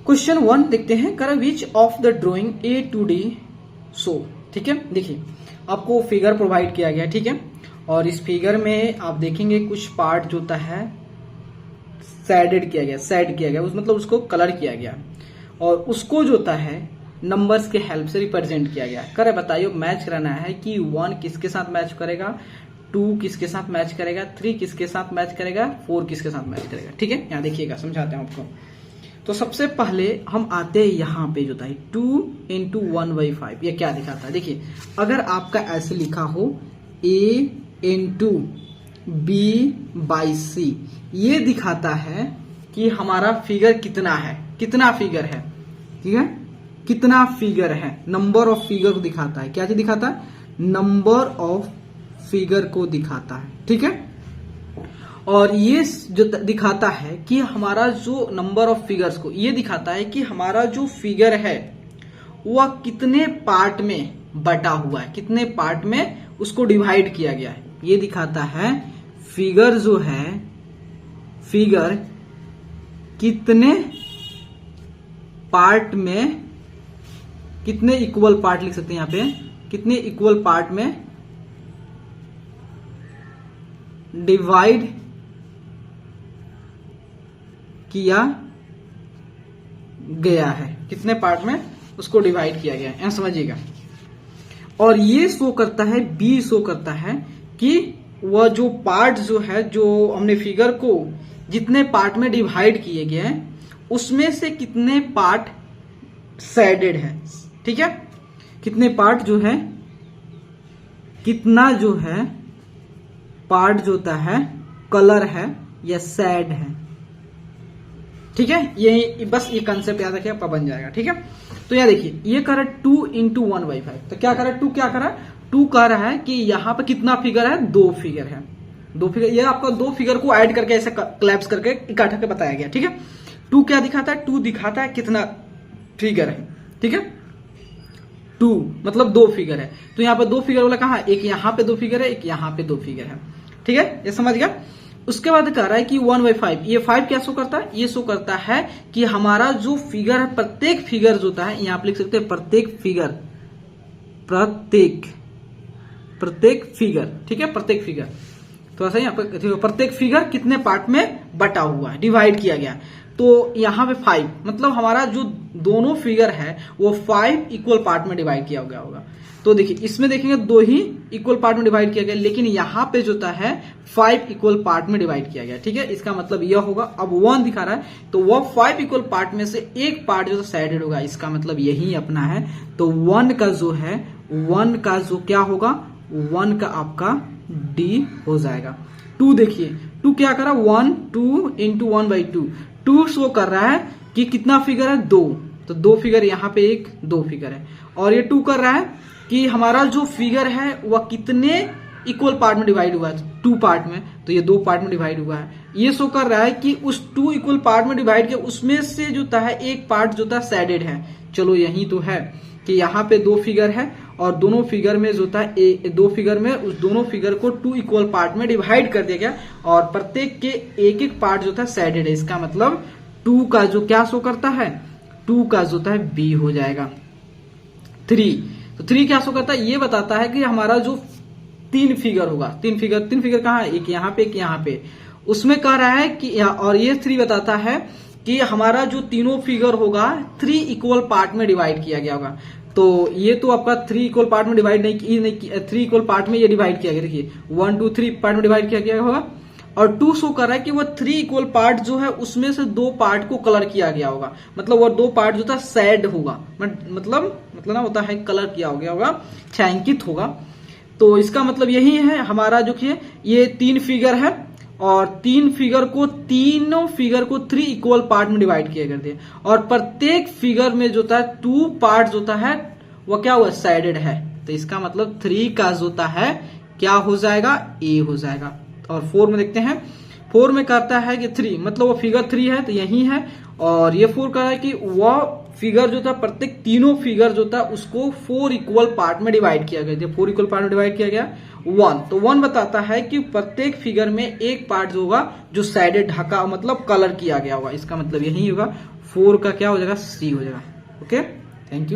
Question 1 देखते हैं, कर which of the drawing A to D show. ठीक है, देखिए आपको फिगर प्रोवाइड किया गया, ठीक है, और इस फिगर में आप देखेंगे कुछ पार्ट जो होता है सैड किया गया मतलब उसको कलर किया गया और उसको जो होता है नंबर्स के हेल्प से रिप्रेजेंट किया गया। करे बताइए मैच कराना है कि 1 किसके साथ मैच करेगा, 2 किसके साथ मैच करेगा, 3 किसके साथ मैच करेगा, 4 किसके साथ मैच करेगा। ठीक है, यहाँ देखिएगा, समझाते हैं आपको। तो सबसे पहले हम आते हैं यहाँ पे जो था 2 इंटू 1/5, ये क्या दिखाता है। देखिए अगर आपका ऐसे लिखा हो A इंटू B/C, ये दिखाता है कि हमारा फिगर कितना है, कितना फिगर है, ठीक है, कितना फिगर है, नंबर ऑफ फिगर को दिखाता है। क्या चीज दिखाता है, नंबर ऑफ फिगर को दिखाता है। ठीक है, और ये जो दिखाता है कि हमारा जो नंबर ऑफ फिगर्स को, ये दिखाता है कि हमारा जो फिगर है वह कितने पार्ट में बटा हुआ है, कितने पार्ट में उसको डिवाइड किया गया है। ये दिखाता है फिगर जो है, फिगर कितने पार्ट में, कितने इक्वल पार्ट लिख सकते हैं यहाँ पे, कितने इक्वल पार्ट में डिवाइड किया गया है, कितने पार्ट में उसको डिवाइड किया गया है, यहां समझिएगा। और ये शो करता है, बी शो करता है कि वह जो पार्ट जो है, जो हमने फिगर को जितने पार्ट में डिवाइड किए गए हैं उसमें से कितने पार्ट सैडेड है। ठीक है, कितने पार्ट जो है, कितना जो है पार्ट जो होता है कलर है या सैड है। ठीक है, ये बस ये कंसेप्ट याद रखिए, आपका बन जाएगा। ठीक है, तो यह देखिए ये कर रहा है 2 इंटू 1/5, तो क्या कर रहा है 2, क्या कर रहा है 2 कह रहा है कि यहाँ पे कितना फिगर है, 2 फिगर है, 2 फिगर। ये आपका 2 फिगर को ऐड करके ऐसे क्लैप्स करके इकट्ठा के बताया गया। ठीक है, 2 क्या दिखाता है, 2 दिखाता है कितना फिगर है। ठीक है, 2 मतलब 2 फिगर है, तो यहाँ पे 2 फिगर वाला कहाँ, एक यहाँ पे 2 फिगर है, एक यहाँ पे 2 फिगर है। ठीक है, ये समझ गया। उसके बाद कह रहा है कि 1/5, ये 5 क्या शो करता है, ये शो करता है कि हमारा जो फिगर है, प्रत्येक फिगर जो होता है, यहाँ पे लिख सकते हैं प्रत्येक फिगर, प्रत्येक फिगर। ठीक है, प्रत्येक फिगर, तो ऐसा यहाँ पे प्रत्येक फिगर कितने पार्ट में बटा हुआ है, डिवाइड किया गया। तो यहाँ पे 5 मतलब हमारा जो दोनों फिगर है वो 5 इक्वल पार्ट में डिवाइड किया गया होगा। तो देखिए इसमें देखेंगे 2 ही इक्वल पार्ट में डिवाइड किया गया, लेकिन यहाँ पे जो है 5 इक्वल पार्ट में डिवाइड किया गया। ठीक है, इसका मतलब यह होगा, अब 1 दिखा रहा है तो वह 5 इक्वल पार्ट में से एक पार्ट जो सैडेड होगा, इसका मतलब यही अपना है। तो 1 का जो है, 1 का जो क्या होगा, 1 का आपका डी हो जाएगा। 2 देखिए 2 क्या कर रहा है, 1 2 इंटू 1/2, 2 शो कर रहा है कि कितना फिगर है, 2, तो 2 फिगर यहाँ पे, एक 2 फिगर है। और ये 2 कर रहा है कि हमारा जो फिगर है वह कितने इक्वल पार्ट में डिवाइड हुआ है, 2 पार्ट में, तो ये 2 पार्ट में डिवाइड हुआ है। ये शो कर रहा है कि उस 2 इक्वल पार्ट में डिवाइड किया, उसमें से जो है एक पार्ट जो था सैडेड है। चलो यही तो है कि यहाँ पे 2 फिगर है और दोनों फिगर में जो था 2 फिगर में उस दोनों फिगर को 2 इक्वल पार्ट में डिवाइड कर दिया गया और प्रत्येक के एक एक पार्ट जो था सैडेड है। इसका मतलब 2 का जो क्या शो करता है, 2 का जो था बी हो जाएगा। 3, तो 3 क्या शो करता है, ये बताता है कि हमारा जो 3 फिगर होगा, 3 फिगर कहाँ है, एक यहाँ पे, एक यहाँ पे, उसमें कह रहा है कि, और ये 3 बताता है कि हमारा जो तीनों फिगर होगा 3 इक्वल पार्ट में डिवाइड किया गया होगा। तो ये तो आपका 3 इक्वल पार्ट में डिवाइड नहीं 3 इक्वल पार्ट में ये डिवाइड किया गया। देखिए 1 2 3 पार्ट में डिवाइड किया गया होगा और 2 शो कर रहा है कि वो 3 इक्वल पार्ट जो है उसमें से 2 पार्ट को कलर किया गया होगा, मतलब वो 2 पार्ट जो था सैड होगा, मतलब ना होता है कलर किया हो गया होगा, छायांकित होगा। तो इसका मतलब यही है हमारा जो कि ये 3 फिगर है और 3 फिगर को, तीनों फिगर को 3 इक्वल पार्ट में डिवाइड किया करते हैं और प्रत्येक फिगर में जो था 2 पार्ट जो है वो क्या हुआ, सैडेड है। तो इसका मतलब 3 का जो है क्या हो जाएगा, ए हो जाएगा। और 4 में देखते हैं, 4 में कहता है कि 3 मतलब वो फिगर 3 है तो यही है, और ये 4 कह रहा है कि वह फिगर जो था प्रत्येक तीनों फिगर जो था उसको 4 इक्वल पार्ट में डिवाइड किया गया। 4 इक्वल पार्ट में डिवाइड किया गया 1, तो 1 बताता है कि प्रत्येक फिगर में एक पार्ट जो होगा जो साइडेड ढका मतलब कलर किया गया होगा, इसका मतलब यही होगा 4 का क्या हो जाएगा, सी हो जाएगा। Okay, thank you.